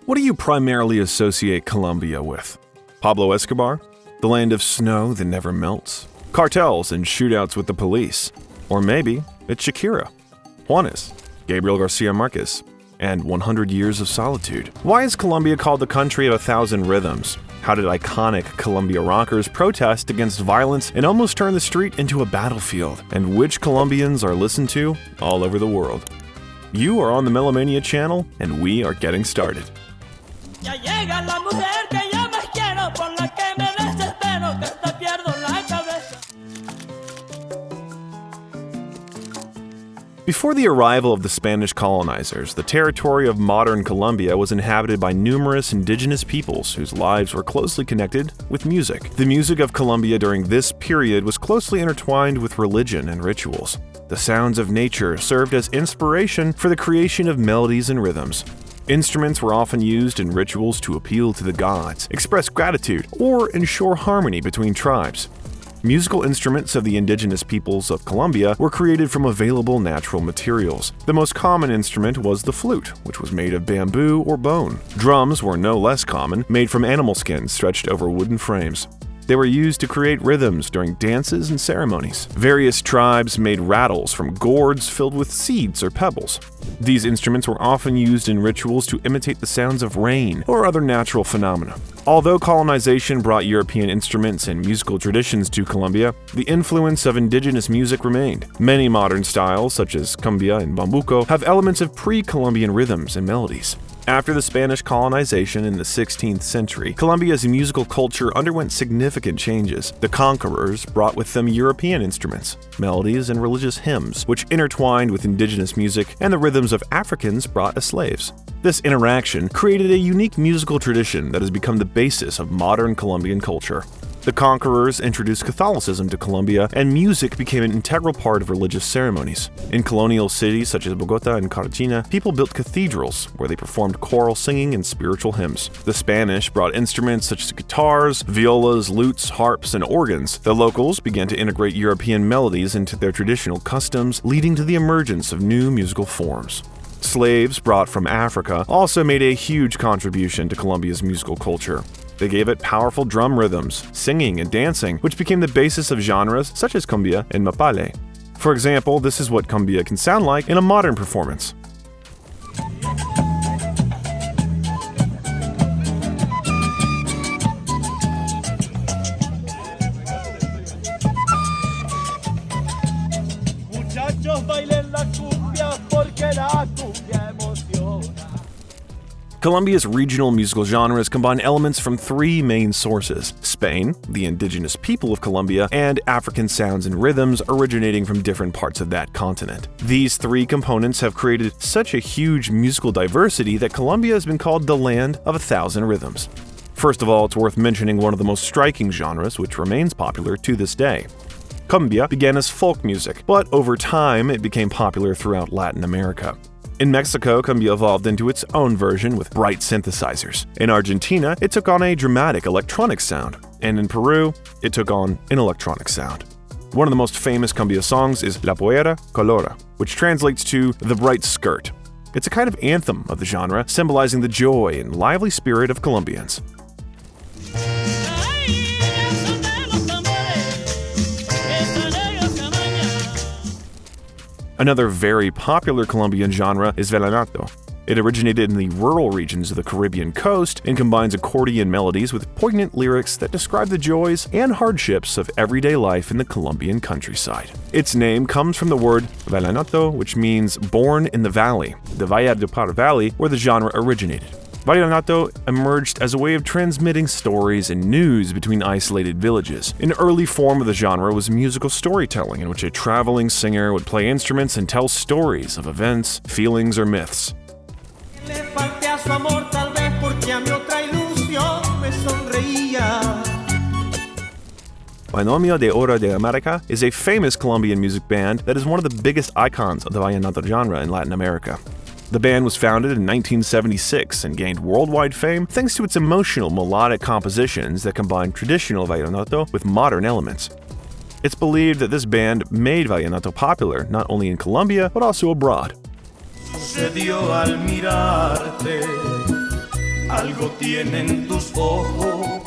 What do you primarily associate Colombia with? Pablo Escobar? The land of snow that never melts? Cartels and shootouts with the police? Or maybe it's Shakira, Juanes, Gabriel Garcia Marquez, and 100 Years of Solitude. Why is Colombia called the country of 1,000 rhythms? How did iconic Colombia rockers protest against violence and almost turn the street into a battlefield? And which Colombians are listened to all over the world? You are on the Melomania channel, and we are getting started. Ya llega la mujer que yo más quiero, por la que me desespero, que hasta pierdo la cabeza. Before the arrival of the Spanish colonizers, the territory of modern Colombia was inhabited by numerous indigenous peoples whose lives were closely connected with music. The music of Colombia during this period was closely intertwined with religion and rituals. The sounds of nature served as inspiration for the creation of melodies and rhythms. Instruments were often used in rituals to appeal to the gods, express gratitude, or ensure harmony between tribes. Musical instruments of the indigenous peoples of Colombia were created from available natural materials. The most common instrument was the flute, which was made of bamboo or bone. Drums were no less common, made from animal skins stretched over wooden frames. They were used to create rhythms during dances and ceremonies. Various tribes made rattles from gourds filled with seeds or pebbles. These instruments were often used in rituals to imitate the sounds of rain or other natural phenomena. Although colonization brought European instruments and musical traditions to Colombia, the influence of indigenous music remained. Many modern styles, such as Cumbia and Bambuco, have elements of pre-Columbian rhythms and melodies. After the Spanish colonization in the 16th century, Colombia's musical culture underwent significant changes. The conquerors brought with them European instruments, melodies, and religious hymns, which intertwined with indigenous music and the rhythms of Africans brought as slaves. This interaction created a unique musical tradition that has become the basis of modern Colombian culture. The conquerors introduced Catholicism to Colombia, and music became an integral part of religious ceremonies. In colonial cities such as Bogota and Cartagena, people built cathedrals where they performed choral singing and spiritual hymns. The Spanish brought instruments such as guitars, violas, lutes, harps, and organs. The locals began to integrate European melodies into their traditional customs, leading to the emergence of new musical forms. Slaves brought from Africa also made a huge contribution to Colombia's musical culture. They gave it powerful drum rhythms, singing, and dancing, which became the basis of genres such as cumbia and mapale. For example, this is what cumbia can sound like in a modern performance. Muchachos, bailen la cumbia, porque la cumbia emociona. Colombia's regional musical genres combine elements from three main sources: Spain, the indigenous people of Colombia, and African sounds and rhythms originating from different parts of that continent. These three components have created such a huge musical diversity that Colombia has been called the land of 1,000 rhythms. First of all, it's worth mentioning one of the most striking genres, which remains popular to this day. Cumbia began as folk music, but over time it became popular throughout Latin America. In Mexico, cumbia evolved into its own version with bright synthesizers. In Argentina, it took on a dramatic electronic sound. And in Peru, it took on an electronic sound. One of the most famous cumbia songs is La Pollera Colora, which translates to the bright skirt. It's a kind of anthem of the genre, symbolizing the joy and lively spirit of Colombians. Another very popular Colombian genre is vallenato. It originated in the rural regions of the Caribbean coast and combines accordion melodies with poignant lyrics that describe the joys and hardships of everyday life in the Colombian countryside. Its name comes from the word vallenato, which means born in the valley, the Valledupar Valley, where the genre originated. Vallenato emerged as a way of transmitting stories and news between isolated villages. An early form of the genre was musical storytelling, in which a traveling singer would play instruments and tell stories of events, feelings, or myths. Binomio de Oro de America is a famous Colombian music band that is one of the biggest icons of the vallenato genre in Latin America. The band was founded in 1976 and gained worldwide fame thanks to its emotional melodic compositions that combine traditional vallenato with modern elements. It's believed that this band made vallenato popular not only in Colombia but also abroad. Se dio al mirarte, algo tienen tus ojos.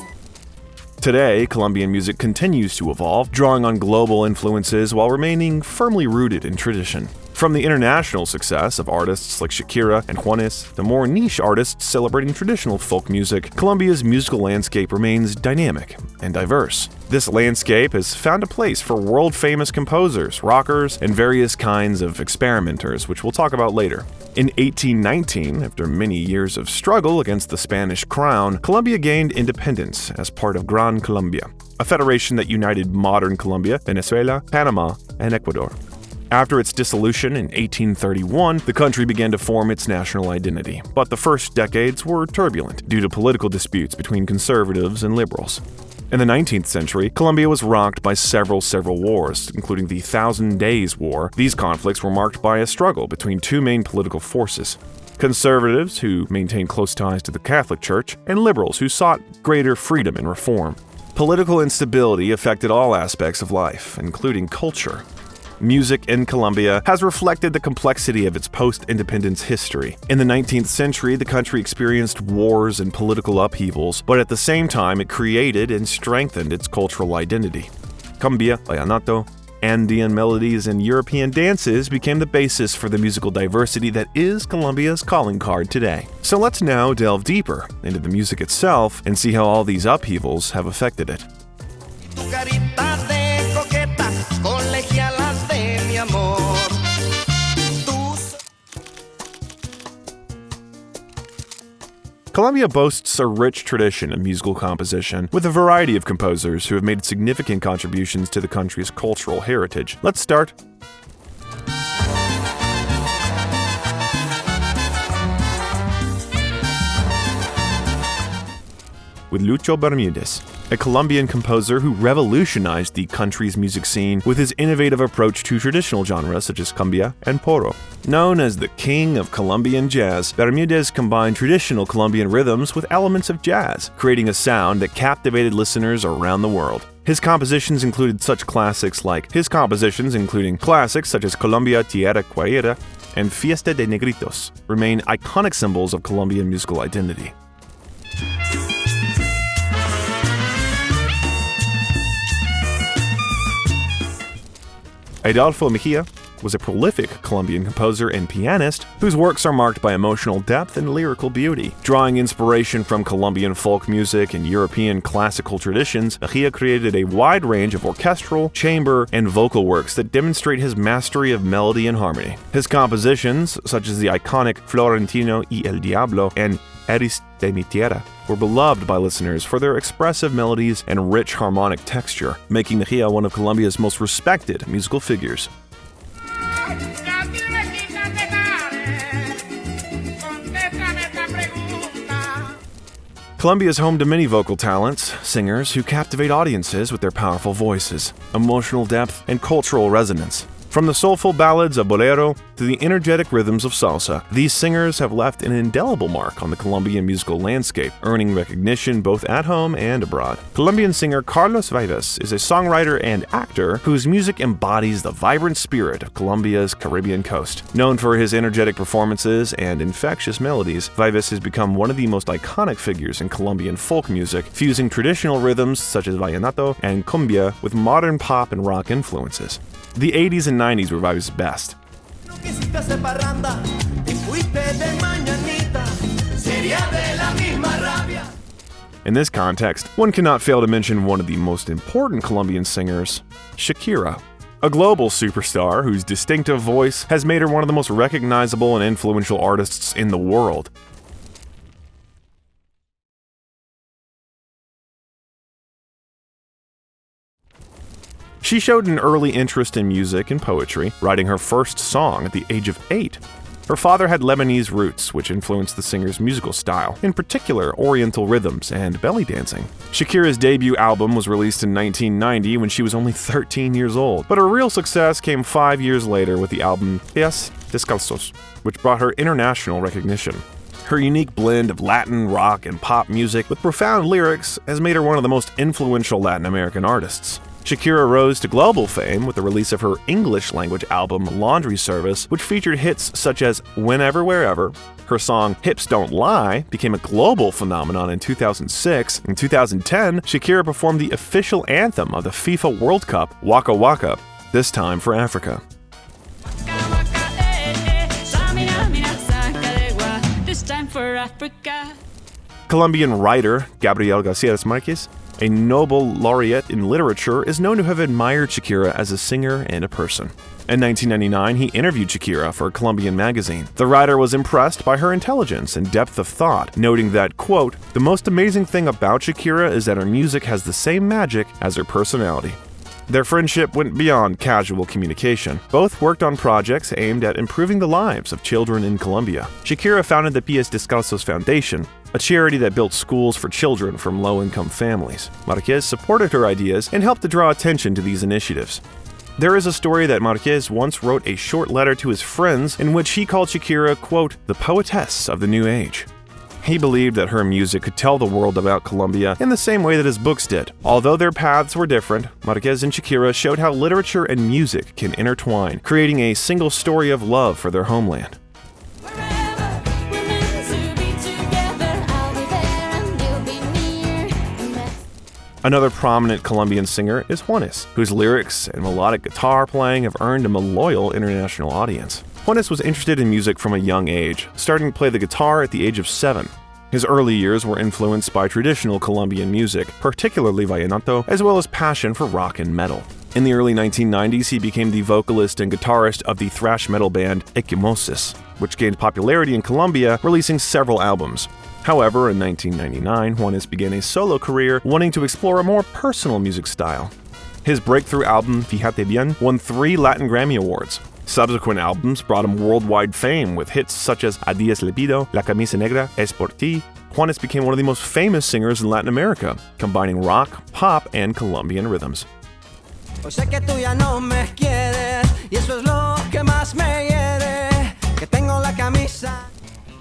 Today, Colombian music continues to evolve, drawing on global influences while remaining firmly rooted in tradition. From the international success of artists like Shakira and Juanes to more niche artists celebrating traditional folk music, Colombia's musical landscape remains dynamic and diverse. This landscape has found a place for world-famous composers, rockers, and various kinds of experimenters, which we'll talk about later. In 1819, after many years of struggle against the Spanish crown, Colombia gained independence as part of Gran Colombia, a federation that united modern Colombia, Venezuela, Panama, and Ecuador. After its dissolution in 1831, the country began to form its national identity, but the first decades were turbulent due to political disputes between conservatives and liberals. In the 19th century, Colombia was rocked by several wars, including the Thousand Days War. These conflicts were marked by a struggle between two main political forces: conservatives, who maintained close ties to the Catholic Church, and liberals, who sought greater freedom and reform. Political instability affected all aspects of life, including culture. Music in Colombia has reflected the complexity of its post-independence history. In the 19th century, the country experienced wars and political upheavals, but at the same time, it created and strengthened its cultural identity. Cumbia, vallenato, Andean melodies, and European dances became the basis for the musical diversity that is Colombia's calling card today. So let's now delve deeper into the music itself and see how all these upheavals have affected it. Colombia boasts a rich tradition of musical composition, with a variety of composers who have made significant contributions to the country's cultural heritage. Let's start with Lucho Bermudez, a Colombian composer who revolutionized the country's music scene with his innovative approach to traditional genres such as cumbia and porro. Known as the king of Colombian jazz, Bermudez combined traditional Colombian rhythms with elements of jazz, creating a sound that captivated listeners around the world. His compositions including classics such as Colombia Tierra Querida and Fiesta de Negritos, remain iconic symbols of Colombian musical identity. Adolfo Mejia was a prolific Colombian composer and pianist whose works are marked by emotional depth and lyrical beauty. Drawing inspiration from Colombian folk music and European classical traditions, Mejia created a wide range of orchestral, chamber, and vocal works that demonstrate his mastery of melody and harmony. His compositions, such as the iconic Florentino y el Diablo and Eres de mi Tierra, were beloved by listeners for their expressive melodies and rich harmonic texture, making Mejia one of Colombia's most respected musical figures. Colombia is home to many vocal talents, singers who captivate audiences with their powerful voices, emotional depth, and cultural resonance. From the soulful ballads of bolero to the energetic rhythms of salsa, these singers have left an indelible mark on the Colombian musical landscape, earning recognition both at home and abroad. Colombian singer Carlos Vives is a songwriter and actor whose music embodies the vibrant spirit of Colombia's Caribbean coast. Known for his energetic performances and infectious melodies, Vives has become one of the most iconic figures in Colombian folk music, fusing traditional rhythms such as vallenato and cumbia with modern pop and rock influences. The 80s and 90s were Vives' best. In this context, one cannot fail to mention one of the most important Colombian singers, Shakira. A global superstar whose distinctive voice has made her one of the most recognizable and influential artists in the world. She showed an early interest in music and poetry, writing her first song at the age of 8. Her father had Lebanese roots, which influenced the singer's musical style, in particular Oriental rhythms and belly dancing. Shakira's debut album was released in 1990 when she was only 13 years old, but her real success came 5 years later with the album Pies Descalzos, which brought her international recognition. Her unique blend of Latin, rock, and pop music with profound lyrics has made her one of the most influential Latin American artists. Shakira rose to global fame with the release of her English-language album Laundry Service, which featured hits such as Whenever, Wherever, Her song Hips Don't Lie became a global phenomenon in 2006. In 2010, Shakira performed the official anthem of the FIFA World Cup, Waka Waka, this time for Africa. This time for Africa. Colombian writer Gabriel Garcia Marquez, a Nobel laureate in literature, is known to have admired Shakira as a singer and a person. In 1999, he interviewed Shakira for a Colombian magazine. The writer was impressed by her intelligence and depth of thought, noting that, quote, "The most amazing thing about Shakira is that her music has the same magic as her personality." Their friendship went beyond casual communication. Both worked on projects aimed at improving the lives of children in Colombia. Shakira founded the Pies Descalzos Foundation, a charity that built schools for children from low-income families. Marquez supported her ideas and helped to draw attention to these initiatives. There is a story that Marquez once wrote a short letter to his friends in which he called Shakira, quote, "the poetess of the new age." He believed that her music could tell the world about Colombia in the same way that his books did. Although their paths were different, Marquez and Shakira showed how literature and music can intertwine, creating a single story of love for their homeland. Another prominent Colombian singer is Juanes, whose lyrics and melodic guitar playing have earned him a loyal international audience. Juanes was interested in music from a young age, starting to play the guitar at the age of 7. His early years were influenced by traditional Colombian music, particularly vallenato, as well as passion for rock and metal. In the early 1990s, he became the vocalist and guitarist of the thrash metal band Equimosis, which gained popularity in Colombia, releasing several albums. However, in 1999, Juanes began a solo career, wanting to explore a more personal music style. His breakthrough album, Fíjate Bien, won 3 Latin Grammy Awards. Subsequent albums brought him worldwide fame with hits such as A Días Le Pido, La Camisa Negra, Es Por Ti. Juanes became one of the most famous singers in Latin America, combining rock, pop, and Colombian rhythms.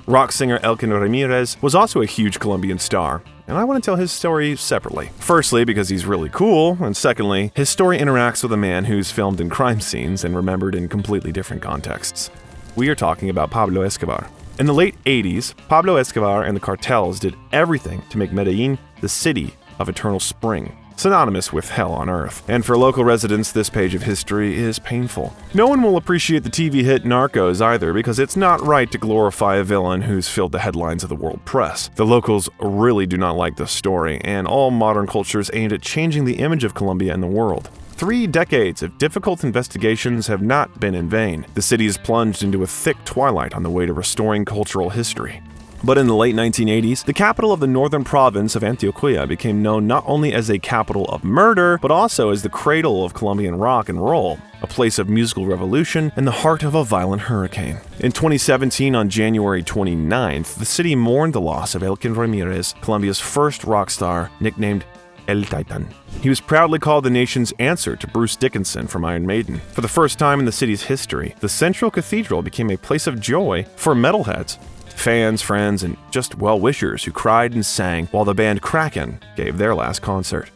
Rock singer Elkin Ramirez was also a huge Colombian star, and I want to tell his story separately. Firstly, because he's really cool, and secondly, his story interacts with a man who's filmed in crime scenes and remembered in completely different contexts. We are talking about Pablo Escobar. In the late 80s, Pablo Escobar and the cartels did everything to make Medellin the city of eternal spring, synonymous with hell on earth. And for local residents, this page of history is painful. No one will appreciate the TV hit Narcos either, because it's not right to glorify a villain who's filled the headlines of the world press. The locals really do not like this story, and all modern cultures aimed at changing the image of Colombia in the world. 3 decades of difficult investigations have not been in vain. The city is plunged into a thick twilight on the way to restoring cultural history. But in the late 1980s, the capital of the northern province of Antioquia became known not only as a capital of murder, but also as the cradle of Colombian rock and roll, a place of musical revolution and the heart of a violent hurricane. In 2017, on January 29th, the city mourned the loss of Elkin Ramirez, Colombia's first rock star, nicknamed El Titan. He was proudly called the nation's answer to Bruce Dickinson from Iron Maiden. For the first time in the city's history, the Central Cathedral became a place of joy for metalheads. Fans, friends, and just well-wishers who cried and sang while the band Kraken gave their last concert.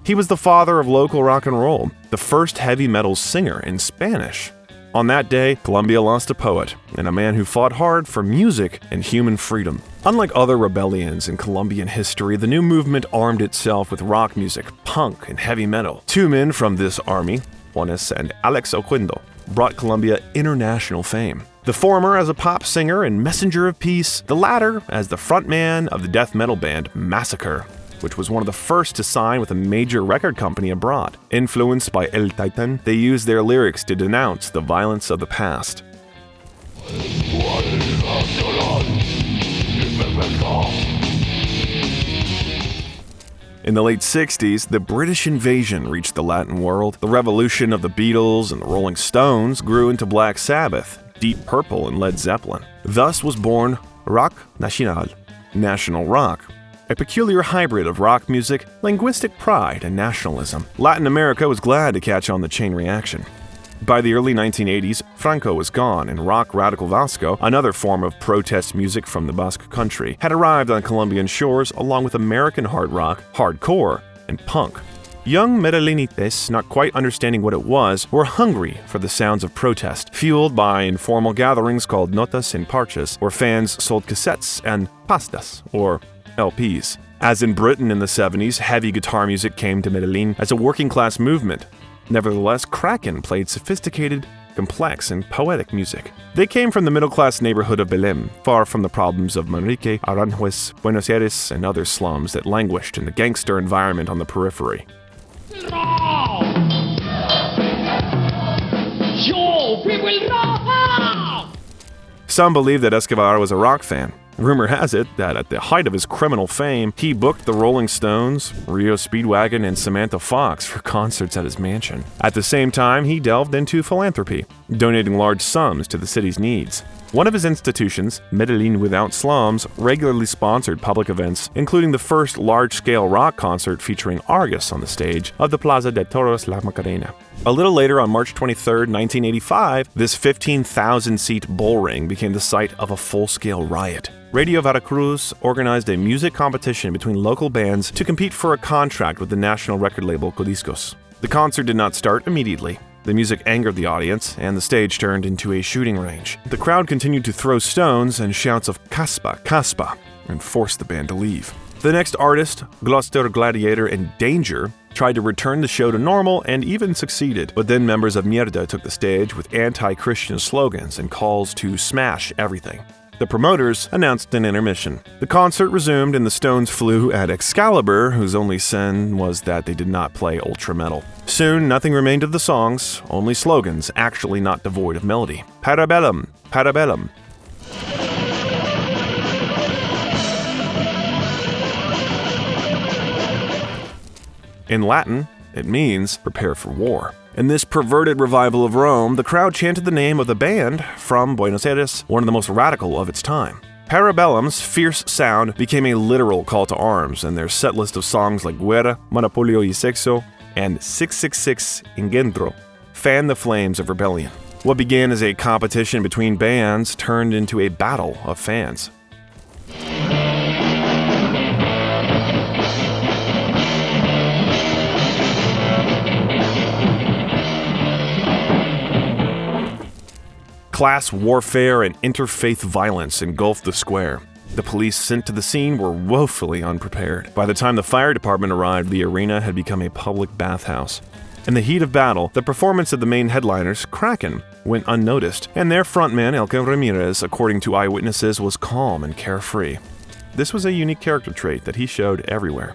He was the father of local rock and roll, the first heavy metal singer in Spanish. On that day, Colombia lost a poet and a man who fought hard for music and human freedom. Unlike other rebellions in Colombian history, the new movement armed itself with rock music, punk, and heavy metal. 2 men from this army, Juanes and Alex Oquendo, brought Colombia international fame. The former as a pop singer and messenger of peace, the latter as the frontman of the death metal band Massacre, which was one of the first to sign with a major record company abroad. Influenced by El Titan, they used their lyrics to denounce the violence of the past. In the late 60s, the British invasion reached the Latin world. The revolution of the Beatles and the Rolling Stones grew into Black Sabbath, Deep Purple, and Led Zeppelin. Thus was born Rock Nacional, national rock, a peculiar hybrid of rock music, linguistic pride, and nationalism. Latin America was glad to catch on the chain reaction. By the early 1980s, Franco was gone, and rock radical Vasco, another form of protest music from the Basque country, had arrived on Colombian shores along with American hard rock, hardcore, and punk. Young Medellinites, not quite understanding what it was, were hungry for the sounds of protest, fueled by informal gatherings called notas and parches, where fans sold cassettes and pastas, or LPs. As in Britain in the 70s, heavy guitar music came to Medellin as a working-class movement. Nevertheless, Kraken played sophisticated, complex, and poetic music. They came from the middle-class neighborhood of Belém, far from the problems of Manrique, Aranjuez, Buenos Aires, and other slums that languished in the gangster environment on the periphery. Some believe that Escobar was a rock fan. Rumor has it that at the height of his criminal fame, he booked the Rolling Stones, Rio Speedwagon, and Samantha Fox for concerts at his mansion. At the same time, he delved into philanthropy, donating large sums to the city's needs. One of his institutions, Medellin Without Slums, regularly sponsored public events, including the first large-scale rock concert featuring Argus on the stage of the Plaza de Toros La Macarena. A little later, on March 23, 1985, this 15,000-seat bull ring became the site of a full-scale riot. Radio Veracruz organized a music competition between local bands to compete for a contract with the national record label Codiscos. The concert did not start immediately. The music angered the audience, and the stage turned into a shooting range. The crowd continued to throw stones and shouts of "Caspa, Caspa," and forced the band to leave. The next artist, Gloucester Gladiator and Danger, tried to return the show to normal and even succeeded, but then members of Mierda took the stage with anti-Christian slogans and calls to smash everything. The promoters announced an intermission. The concert resumed and the Stones flew at Excalibur, whose only sin was that they did not play ultra metal. Soon, nothing remained of the songs, only slogans, actually not devoid of melody. Parabellum, parabellum. In Latin, it means prepare for war. In this perverted revival of Rome, the crowd chanted the name of the band from Buenos Aires, one of the most radical of its time. Parabellum's fierce sound became a literal call to arms, and their set list of songs like Guerra, Monopolio y Sexo, and 666 Engendro fanned the flames of rebellion. What began as a competition between bands turned into a battle of fans. Class warfare and interfaith violence engulfed the square. The police sent to the scene were woefully unprepared. By the time the fire department arrived, the arena had become a public bathhouse. In the heat of battle, the performance of the main headliners, Kraken, went unnoticed, and their frontman, Elke Ramirez, according to eyewitnesses, was calm and carefree. This was a unique character trait that he showed everywhere.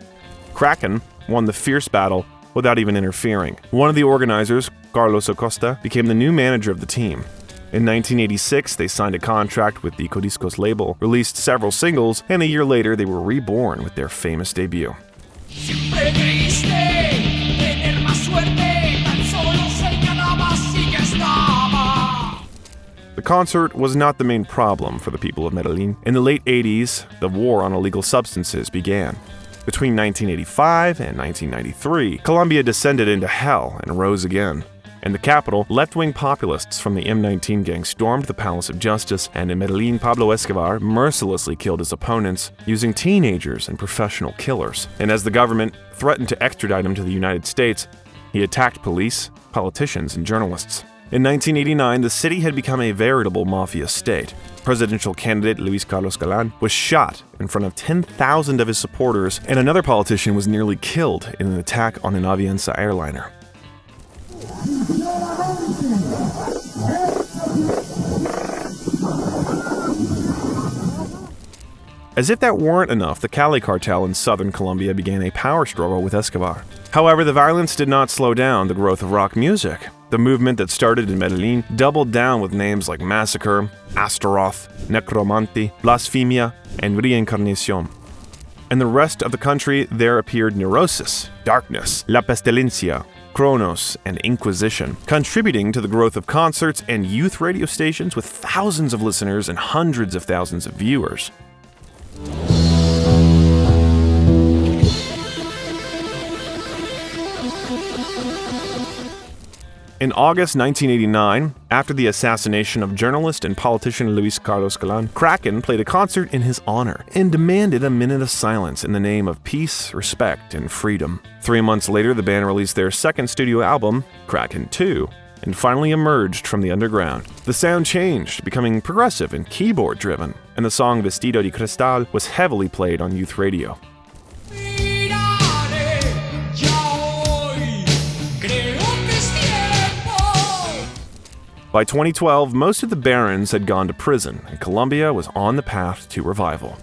Kraken won the fierce battle without even interfering. One of the organizers, Carlos Acosta, became the new manager of the team. In 1986, they signed a contract with the Codiscos label, released several singles, and a year later they were reborn with their famous debut. The concert was not the main problem for the people of Medellin. In the late 80s, the war on illegal substances began. Between 1985 and 1993, Colombia descended into hell and rose again. In the capital, left-wing populists from the M19 gang stormed the Palace of Justice, and in Medellin, Pablo Escobar mercilessly killed his opponents using teenagers and professional killers. And as the government threatened to extradite him to the United States, he attacked police, politicians, and journalists. In 1989, the city had become a veritable mafia state. Presidential candidate Luis Carlos Galán was shot in front of 10,000 of his supporters, and another politician was nearly killed in an attack on an Avianca airliner. As if that weren't enough, the Cali cartel in southern Colombia began a power struggle with Escobar. However, the violence did not slow down the growth of rock music. The movement that started in Medellin doubled down with names like Massacre, Astaroth, Necromanti, Blasphemia, and Reencarnación. In the rest of the country, there appeared Neurosis, Darkness, La Pestilencia, Kronos, and Inquisition, contributing to the growth of concerts and youth radio stations with thousands of listeners and hundreds of thousands of viewers. In August 1989, after the assassination of journalist and politician Luis Carlos Galán, Kraken played a concert in his honor and demanded a minute of silence in the name of peace, respect, and freedom. 3 months later, the band released their second studio album, Kraken 2, and finally emerged from the underground. The sound changed, becoming progressive and keyboard-driven, and the song Vestido de Cristal was heavily played on youth radio. By 2012, most of the barons had gone to prison, and Colombia was on the path to revival.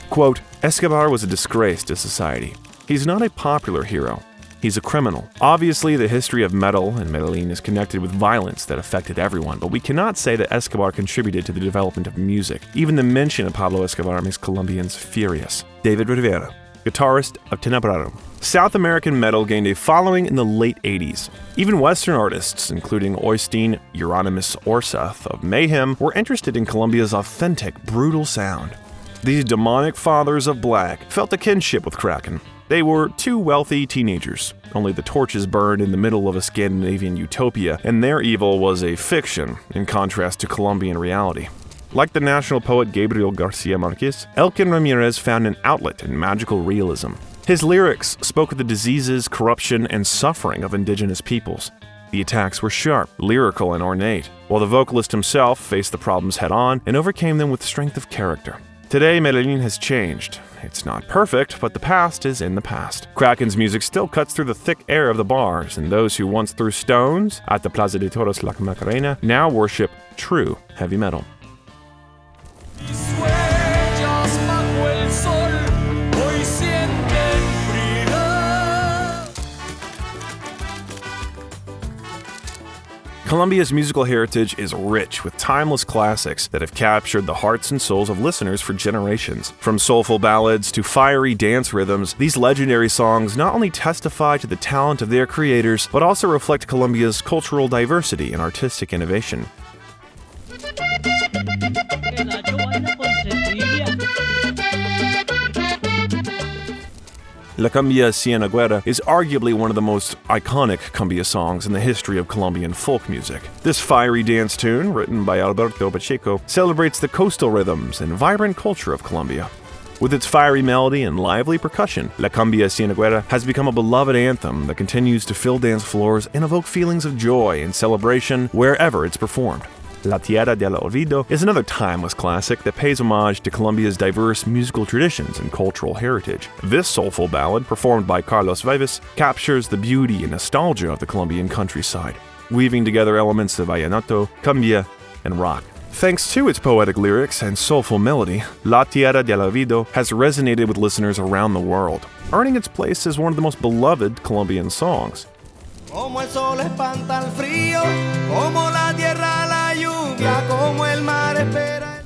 Quote, Escobar was a disgrace to society. He's not a popular hero. He's a criminal. Obviously, the history of metal in Medellin is connected with violence that affected everyone, but we cannot say that Escobar contributed to the development of music. Even the mention of Pablo Escobar makes Colombians furious. David Rivera, guitarist of Tenebrarum. South American metal gained a following in the late 80s. Even Western artists, including Oystein Euronymous Orseth of Mayhem, were interested in Colombia's authentic, brutal sound. These demonic fathers of black felt a kinship with Kraken. They were two wealthy teenagers. Only the torches burned in the middle of a Scandinavian utopia, and their evil was a fiction, in contrast to Colombian reality. Like the national poet Gabriel Garcia Marquez, Elkin Ramirez found an outlet in magical realism. His lyrics spoke of the diseases, corruption, and suffering of indigenous peoples. The attacks were sharp, lyrical, and ornate, while the vocalist himself faced the problems head-on and overcame them with strength of character. Today, Medellin has changed. It's not perfect, but the past is in the past. Kraken's music still cuts through the thick air of the bars, and those who once threw stones at the Plaza de Toros La Macarena now worship true heavy metal. Colombia's musical heritage is rich with timeless classics that have captured the hearts and souls of listeners for generations. From soulful ballads to fiery dance rhythms, these legendary songs not only testify to the talent of their creators, but also reflect Colombia's cultural diversity and artistic innovation. La Cumbia Cienfuegera is arguably one of the most iconic cumbia songs in the history of Colombian folk music. This fiery dance tune, written by Alberto Pacheco, celebrates the coastal rhythms and vibrant culture of Colombia. With its fiery melody and lively percussion, La Cumbia Cienfuegera has become a beloved anthem that continues to fill dance floors and evoke feelings of joy and celebration wherever it's performed. La Tierra del Olvido is another timeless classic that pays homage to Colombia's diverse musical traditions and cultural heritage. This soulful ballad, performed by Carlos Vives, captures the beauty and nostalgia of the Colombian countryside, weaving together elements of vallenato, cumbia, and rock. Thanks to its poetic lyrics and soulful melody, La Tierra del Olvido has resonated with listeners around the world, earning its place as one of the most beloved Colombian songs. Como el sol espanta el frío, como la tierra la lluvia, como el mar espera.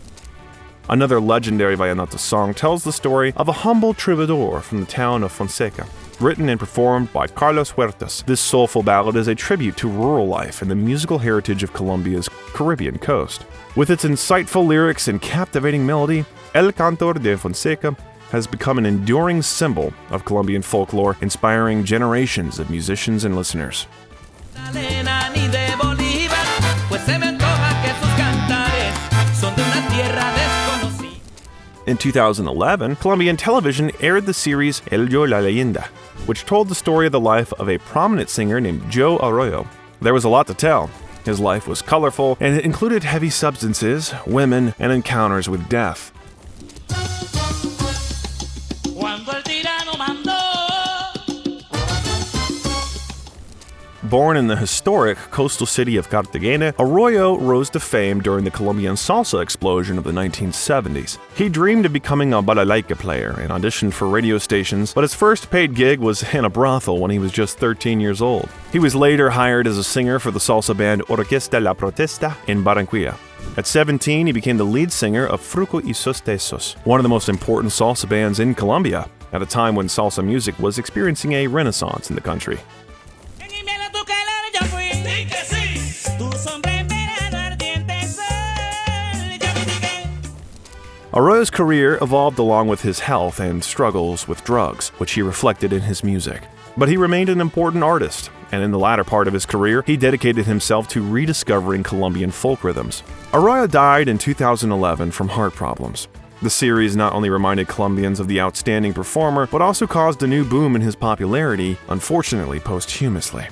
Another legendary vallenato song tells the story of a humble troubadour from the town of Fonseca. Written and performed by Carlos Huertas, this soulful ballad is a tribute to rural life and the musical heritage of Colombia's Caribbean coast. With its insightful lyrics and captivating melody, El Cantor de Fonseca has become an enduring symbol of Colombian folklore, inspiring generations of musicians and listeners. In 2011, Colombian television aired the series El Yo la Leyenda, which told the story of the life of a prominent singer named Joe Arroyo. There was a lot to tell. His life was colorful, and it included heavy substances, women, and encounters with death. Born in the historic coastal city of Cartagena, Arroyo rose to fame during the Colombian salsa explosion of the 1970s. He dreamed of becoming a balalaika player and auditioned for radio stations, but his first paid gig was in a brothel when he was just 13 years old. He was later hired as a singer for the salsa band Orquesta La Protesta in Barranquilla. At 17, he became the lead singer of Fruco y Sus Tesos, one of the most important salsa bands in Colombia, at a time when salsa music was experiencing a renaissance in the country. Arroyo's career evolved along with his health and struggles with drugs, which he reflected in his music. But he remained an important artist, and in the latter part of his career, he dedicated himself to rediscovering Colombian folk rhythms. Arroyo died in 2011 from heart problems. The series not only reminded Colombians of the outstanding performer, but also caused a new boom in his popularity, unfortunately posthumously.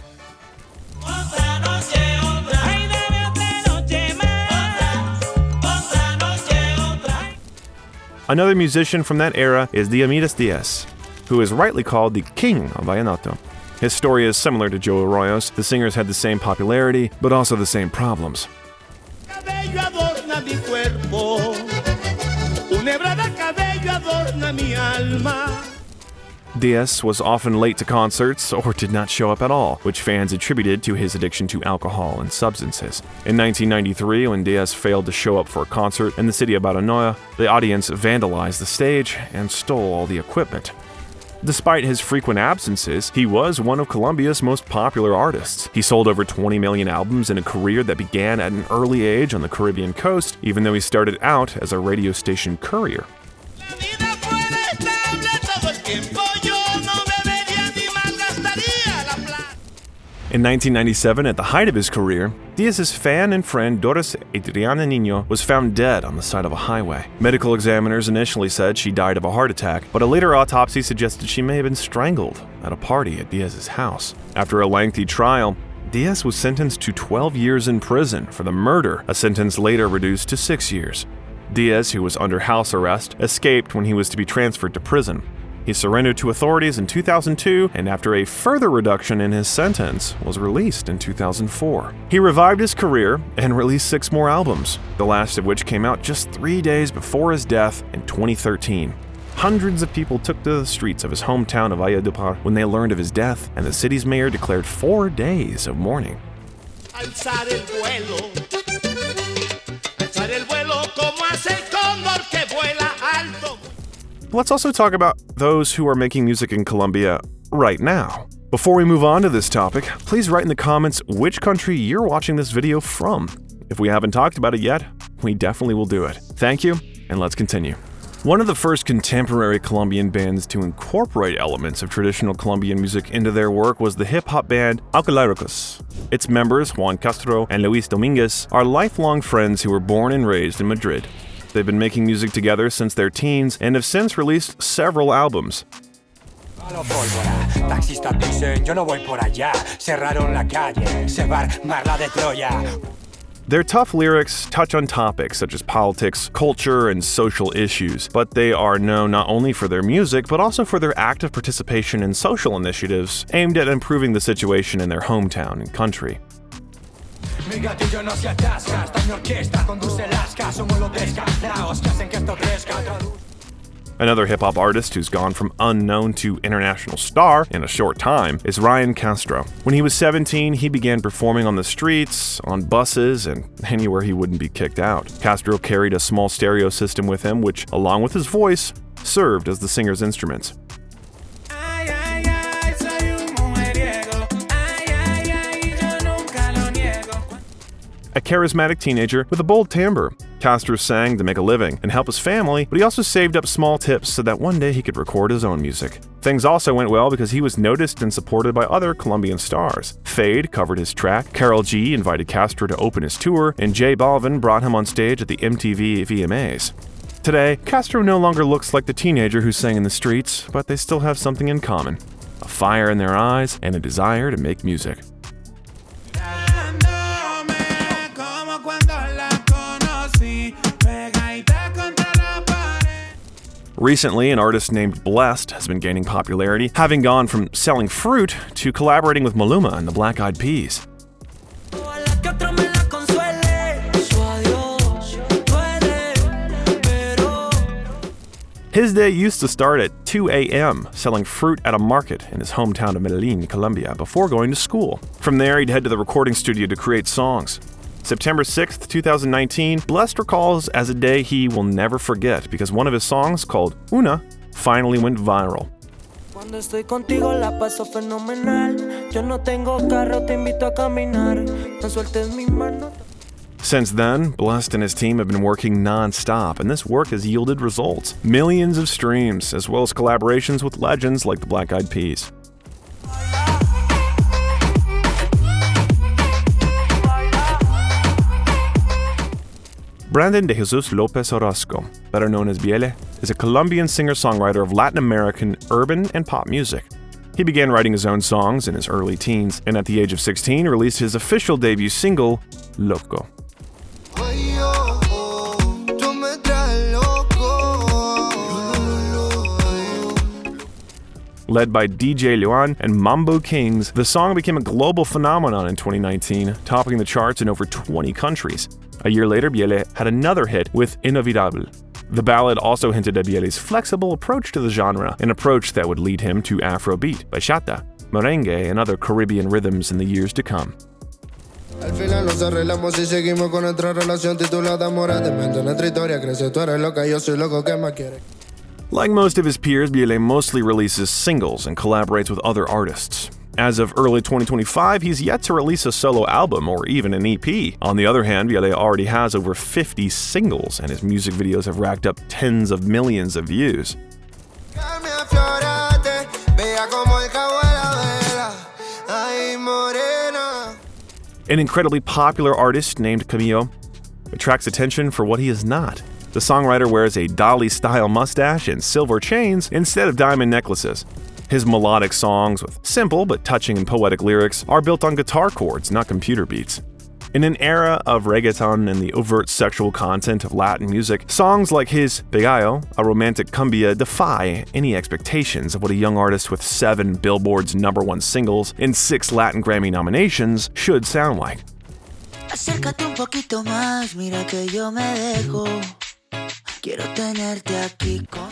Another musician from that era is Diomedes Diaz, who is rightly called the king of vallenato. His story is similar to Joe Arroyo's. The singers had the same popularity, but also the same problems. Diaz was often late to concerts or did not show up at all, which fans attributed to his addiction to alcohol and substances. In 1993, when Diaz failed to show up for a concert in the city of Baranoia, the audience vandalized the stage and stole all the equipment. Despite his frequent absences, he was one of Colombia's most popular artists. He sold over 20 million albums in a career that began at an early age on the Caribbean coast, even though he started out as a radio station courier. In 1997, at the height of his career, Diaz's fan and friend Doris Adriana Niño was found dead on the side of a highway. Medical examiners initially said she died of a heart attack, but a later autopsy suggested she may have been strangled at a party at Diaz's house. After a lengthy trial, Diaz was sentenced to 12 years in prison for the murder, a sentence later reduced to 6 years. Diaz, who was under house arrest, escaped when he was to be transferred to prison. He surrendered to authorities in 2002, and after a further reduction in his sentence, was released in 2004. He revived his career and released 6 more albums, the last of which came out just 3 days before his death in 2013. Hundreds of people took to the streets of his hometown of Valledupar when they learned of his death, and the city's mayor declared 4 days of mourning. Alzar el vuelo como hace el cóndor que vuela alto. Let's also talk about those who are making music in Colombia right now. Before we move on to this topic, please write in the comments which country you're watching this video from. If we haven't talked about it yet, we definitely will do it. Thank you, and let's continue. One of the first contemporary Colombian bands to incorporate elements of traditional Colombian music into their work was the hip-hop band Alcolíricos. Its members, Juan Castro and Luis Dominguez, are lifelong friends who were born and raised in Madrid. They've been making music together since their teens and have since released several albums. Their tough lyrics touch on topics such as politics, culture, and social issues, but they are known not only for their music, but also for their active participation in social initiatives aimed at improving the situation in their hometown and country. Another hip-hop artist who's gone from unknown to international star in a short time is Ryan Castro. When he was 17, he began performing on the streets, on buses, and anywhere he wouldn't be kicked out. Castro carried a small stereo system with him, which, along with his voice, served as the singer's instruments. A charismatic teenager with a bold timbre, Castro sang to make a living and help his family, but he also saved up small tips so that one day he could record his own music. Things also went well because he was noticed and supported by other Colombian stars. Feid covered his track, Karol G invited Castro to open his tour, and Balvin brought him on stage at the MTV VMAs. Today, Castro no longer looks like the teenager who sang in the streets, but they still have something in common: a fire in their eyes and a desire to make music. Recently, an artist named Blessed has been gaining popularity, having gone from selling fruit to collaborating with Maluma and the Black Eyed Peas. His day used to start at 2 a.m. selling fruit at a market in his hometown of Medellin, Colombia, before going to school. From there, he'd head to the recording studio to create songs. September 6th, 2019, Blessed recalls as a day he will never forget because one of his songs, called Una, finally went viral. Since then, Blessed and his team have been working non-stop, and this work has yielded results. Millions of streams, as well as collaborations with legends like the Black Eyed Peas. Brandon de Jesus Lopez Orozco, better known as Biele, is a Colombian singer-songwriter of Latin American urban and pop music. He began writing his own songs in his early teens, and at the age of 16 released his official debut single, Loco. Led by DJ Luan and Mambo Kings, the song became a global phenomenon in 2019, topping the charts in over 20 countries. A year later, Biele had another hit with Inolvidable. The ballad also hinted at Biele's flexible approach to the genre, an approach that would lead him to Afrobeat, bachata, merengue, and other Caribbean rhythms in the years to come. Al final nos arreglamos y seguimos con nuestra relación titulada Amor. Te invento nuestra historia, crece, tú eres loca, yo soy loco, ¿qué más quieres? Like most of his peers, Biele mostly releases singles and collaborates with other artists. As of early 2025, he's yet to release a solo album or even an EP. On the other hand, Biele already has over 50 singles, and his music videos have racked up tens of millions of views. An incredibly popular artist named Camilo attracts attention for what he is not. The songwriter wears a Dali-style mustache and silver chains instead of diamond necklaces. His melodic songs, with simple but touching and poetic lyrics, are built on guitar chords, not computer beats. In an era of reggaeton and the overt sexual content of Latin music, songs like his Pegallo, a romantic cumbia, defy any expectations of what a young artist with 7 Billboard's #1 singles and 6 Latin Grammy nominations should sound like. Acércate un poquito más, mira que yo me dejo. Quiero tenerte aquí con.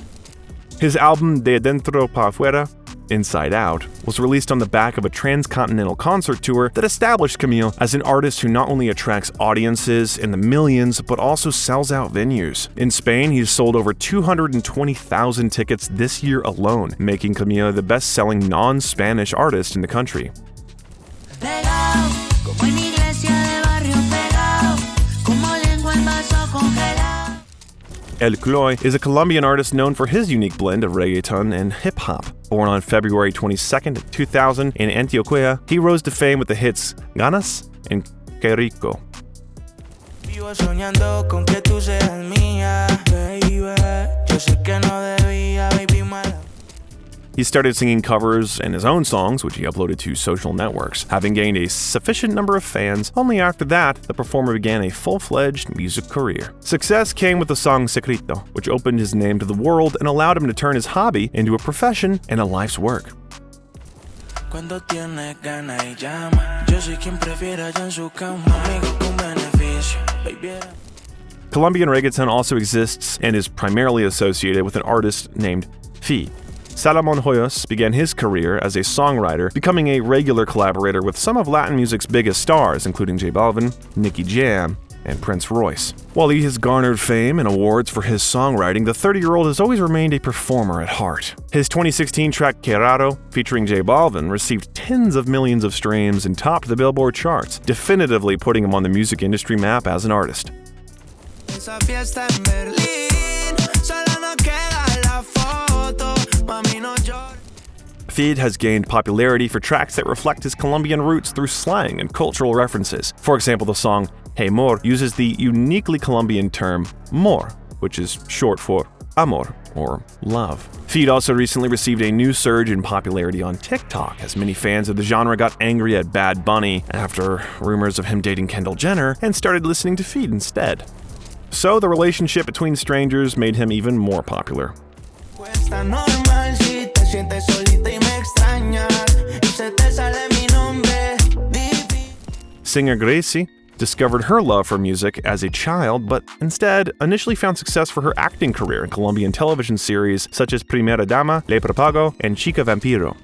His album De Dentro Pa' Afuera, Inside Out, was released on the back of a transcontinental concert tour that established Camilo as an artist who not only attracts audiences in the millions, but also sells out venues. In Spain, he's sold over 220,000 tickets this year alone, making Camilo the best-selling non-Spanish artist in the country. El Cloy is a Colombian artist known for his unique blend of reggaeton and hip-hop. Born on February 22, 2000 in Antioquia, he rose to fame with the hits Ganas and Que Rico. Vivo soñando con que tú seas mía, baby. Yo sé que no debía, baby, mala. He started singing covers and his own songs, which he uploaded to social networks, having gained a sufficient number of fans. Only after that, the performer began a full-fledged music career. Success came with the song Secreto, which opened his name to the world and allowed him to turn his hobby into a profession and a life's work. Cuando tienes ganas y llama, yo soy quien prefiere allá en su cama, amigo con beneficio, baby. Colombian reggaeton also exists and is primarily associated with an artist named Feid. Salomon Hoyos began his career as a songwriter, becoming a regular collaborator with some of Latin music's biggest stars, including J Balvin, Nicky Jam, and Prince Royce. While he has garnered fame and awards for his songwriting, the 30-year-old has always remained a performer at heart. His 2016 track Que Raro, featuring J Balvin, received tens of millions of streams and topped the Billboard charts, definitively putting him on the music industry map as an artist. Feid has gained popularity for tracks that reflect his Colombian roots through slang and cultural references. For example, the song Hey Mor uses the uniquely Colombian term mor, which is short for amor, or love. Feid also recently received a new surge in popularity on TikTok, as many fans of the genre got angry at Bad Bunny after rumors of him dating Kendall Jenner and started listening to Feid instead. So the relationship between strangers made him even more popular. Singer Gracie discovered her love for music as a child, but instead initially found success for her acting career in Colombian television series such as Primera Dama, Le Propago, and Chica Vampiro.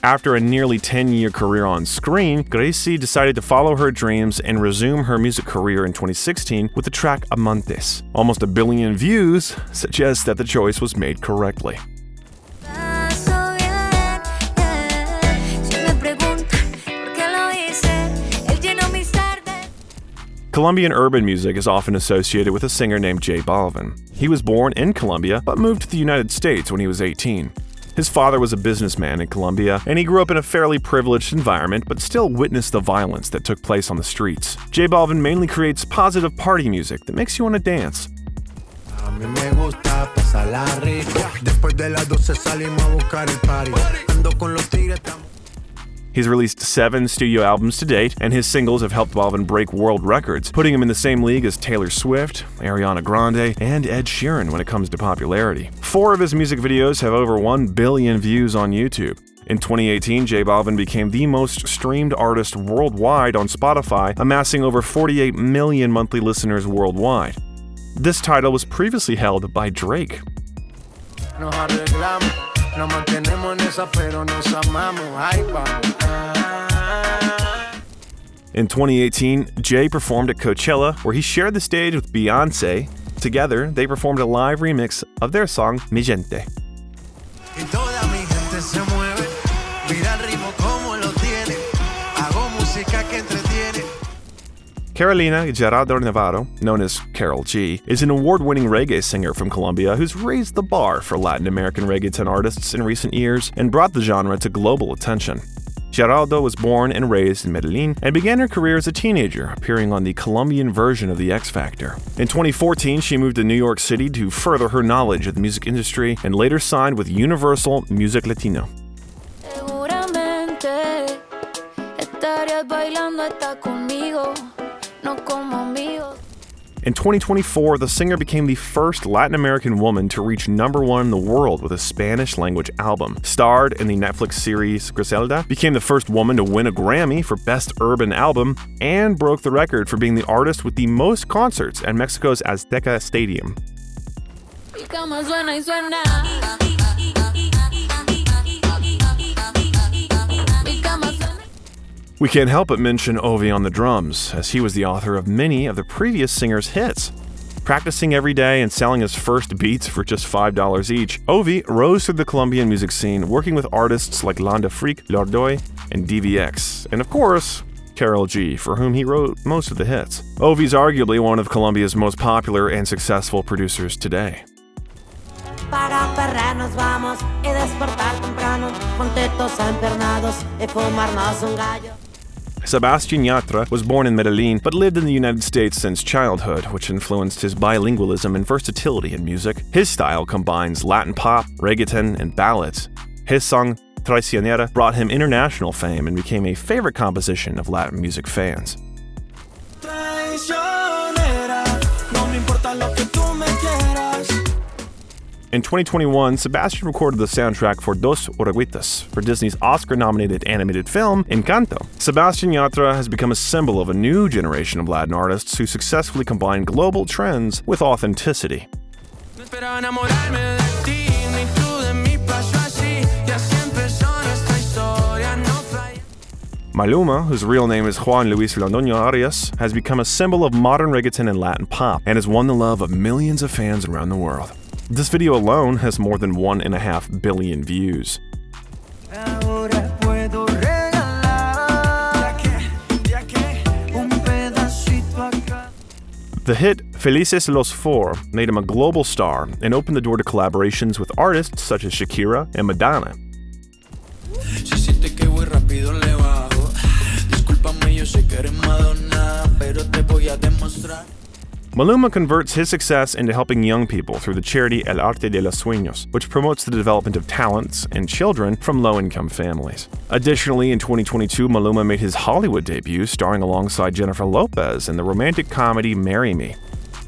After a nearly 10-year career on screen, Gracie decided to follow her dreams and resume her music career in 2016 with the track Amantes. Almost 1 billion views suggest that the choice was made correctly. Colombian urban music is often associated with a singer named J Balvin. He was born in Colombia, but moved to the United States when he was 18. His father was a businessman in Colombia, and he grew up in a fairly privileged environment, but still witnessed the violence that took place on the streets. J Balvin mainly creates positive party music that makes you want to dance. He's released 7 studio albums to date, and his singles have helped Balvin break world records, putting him in the same league as Taylor Swift, Ariana Grande, and Ed Sheeran when it comes to popularity. 4 of his music videos have over 1 billion views on YouTube. In 2018, J Balvin became the most streamed artist worldwide on Spotify, amassing over 48 million monthly listeners worldwide. This title was previously held by Drake. In 2018, Jay performed at Coachella, where he shared the stage with Beyoncé. Together, they performed a live remix of their song Mi Gente. Carolina Gerardo Navarro, known as Karol G, is an award-winning reggae singer from Colombia who's raised the bar for Latin American reggaeton artists in recent years and brought the genre to global attention. Gerardo was born and raised in Medellin and began her career as a teenager, appearing on the Colombian version of The X Factor. In 2014, she moved to New York City to further her knowledge of the music industry and later signed with Universal Music Latino. In 2024, the singer became the first Latin American woman to reach #1 in the world with a Spanish-language album. Starred in the Netflix series Griselda, became the first woman to win a Grammy for Best Urban Album, and broke the record for being the artist with the most concerts at Mexico's Azteca Stadium. We can't help but mention Ovi on the drums, as he was the author of many of the previous singer's hits. Practicing every day and selling his first beats for just $5 each, Ovi rose through the Colombian music scene, working with artists like Landa Freak, Lordoy, and DVX, and of course, Karol G, for whom he wrote most of the hits. Ovi's arguably one of Colombia's most popular and successful producers today. Para perrear nos vamos y despertar temprano, con tetos empernados y fumarnos un gallo. Sebastián Yatra was born in Medellin, but lived in the United States since childhood, which influenced his bilingualism and versatility in music. His style combines Latin pop, reggaeton, and ballads. His song Traicionera brought him international fame and became a favorite composition of Latin music fans. In 2021, Sebastián recorded the soundtrack for Dos Oruguitas for Disney's Oscar-nominated animated film, Encanto. Sebastián Yatra has become a symbol of a new generation of Latin artists who successfully combine global trends with authenticity. Maluma, whose real name is Juan Luis Londoño Arias, has become a symbol of modern reggaeton and Latin pop and has won the love of millions of fans around the world. This video alone has more than 1.5 billion views. The hit Felices los Four made him a global star and opened the door to collaborations with artists such as Shakira and Madonna. Maluma converts his success into helping young people through the charity El Arte de los Sueños, which promotes the development of talents and children from low-income families. Additionally, in 2022, Maluma made his Hollywood debut, starring alongside Jennifer Lopez in the romantic comedy Marry Me.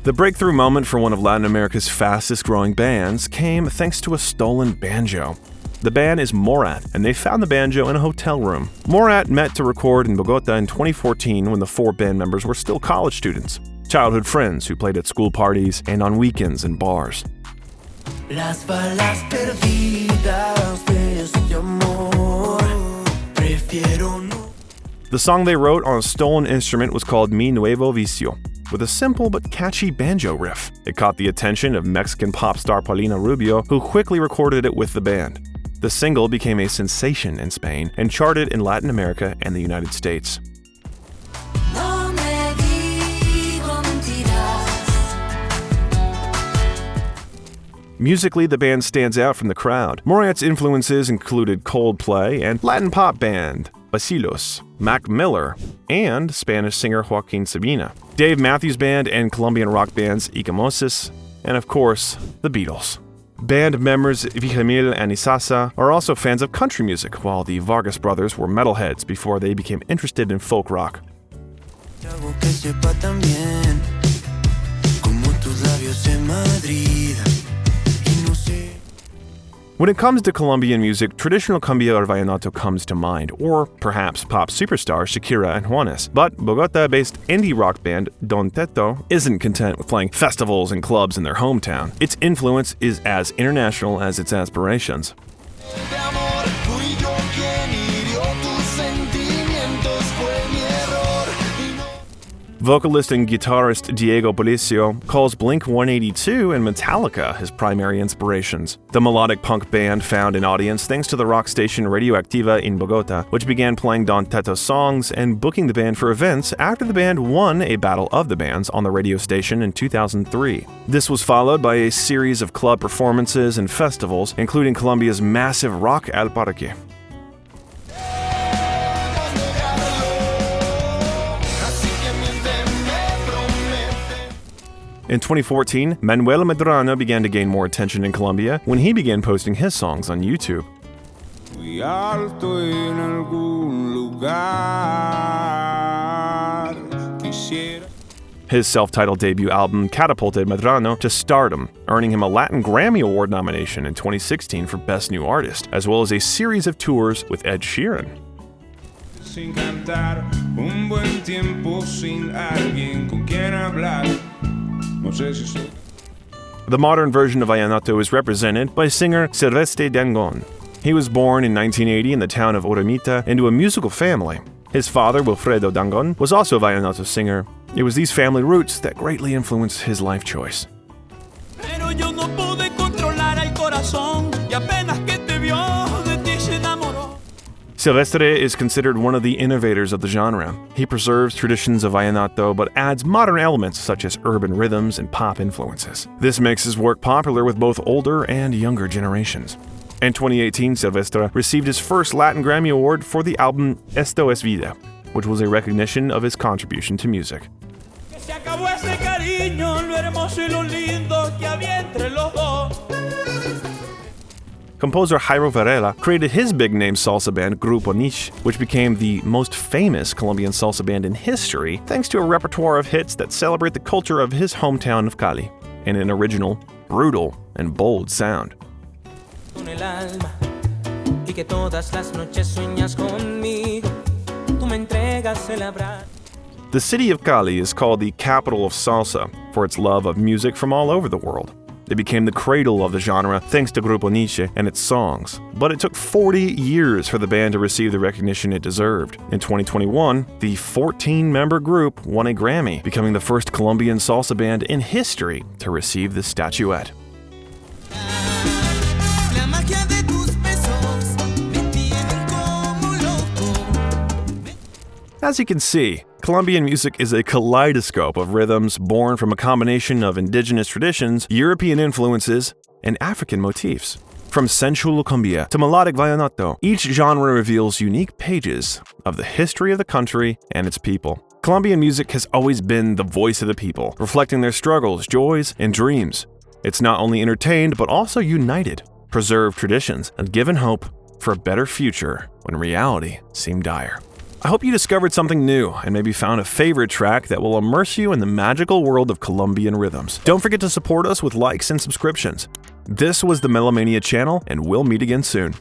The breakthrough moment for one of Latin America's fastest-growing bands came thanks to a stolen banjo. The band is Morat, and they found the banjo in a hotel room. Morat met to record in Bogota in 2014 when the 4 band members were still college students. Childhood friends who played at school parties and on weekends in bars. Las balas perdidas de este amor, prefiero no. The song they wrote on a stolen instrument was called Mi Nuevo Vicio, with a simple but catchy banjo riff. It caught the attention of Mexican pop star Paulina Rubio, who quickly recorded it with the band. The single became a sensation in Spain and charted in Latin America and the United States. Musically, the band stands out from the crowd. Morat's influences included Coldplay and Latin pop band Basilos, Mac Miller, and Spanish singer Joaquin Sabina, Dave Matthews Band and Colombian rock bands Icamosis, and of course, the Beatles. Band members Vijamil and Isasa are also fans of country music, while the Vargas brothers were metalheads before they became interested in folk rock. When it comes to Colombian music, traditional cumbia or vallenato comes to mind, or perhaps pop superstars Shakira and Juanes. But Bogota-based indie rock band Don Teto isn't content with playing festivals and clubs in their hometown. Its influence is as international as its aspirations. Vocalist and guitarist Diego Policio calls Blink-182 and Metallica his primary inspirations. The melodic punk band found an audience thanks to the rock station Radioactiva in Bogota, which began playing Don Teto's songs and booking the band for events after the band won a Battle of the Bands on the radio station in 2003. This was followed by a series of club performances and festivals, including Colombia's massive Rock al Parque. In 2014, Manuel Medrano began to gain more attention in Colombia when he began posting his songs on YouTube. His self-titled debut album catapulted Medrano to stardom, earning him a Latin Grammy Award nomination in 2016 for Best New Artist, as well as a series of tours with Ed Sheeran. The modern version of vallenato is represented by singer Silvestre Dangond. He was born in 1980 in the town of Oremita into a musical family. His father, Wilfredo Dangond, was also a vallenato singer. It was these family roots that greatly influenced his life choice. Pero yo no pude controlar el corazón y apenas que te vio de ti se enamoró. Silvestre is considered one of the innovators of the genre. He preserves traditions of vallenato but adds modern elements such as urban rhythms and pop influences. This makes his work popular with both older and younger generations. In 2018, Silvestre received his first Latin Grammy Award for the album Esto es Vida, which was a recognition of his contribution to music. Se acabó ese cariño, lo hermoso y lo lindo que había entre los dos. Composer Jairo Varela created his big-name salsa band Grupo Niche, which became the most famous Colombian salsa band in history thanks to a repertoire of hits that celebrate the culture of his hometown of Cali, and an original, brutal, and bold sound. The city of Cali is called the capital of salsa for its love of music from all over the world. It became the cradle of the genre thanks to Grupo Niche and its songs. But it took 40 years for the band to receive the recognition it deserved. In 2021, the 14-member group won a Grammy, becoming the first Colombian salsa band in history to receive this statuette. As you can see, Colombian music is a kaleidoscope of rhythms born from a combination of indigenous traditions, European influences, and African motifs. From sensual cumbia to melodic vallenato, each genre reveals unique pages of the history of the country and its people. Colombian music has always been the voice of the people, reflecting their struggles, joys, and dreams. It's not only entertained, but also united, preserved traditions, and given hope for a better future when reality seemed dire. I hope you discovered something new and maybe found a favorite track that will immerse you in the magical world of Colombian rhythms. Don't forget to support us with likes and subscriptions. This was the Melomania channel, and we'll meet again soon.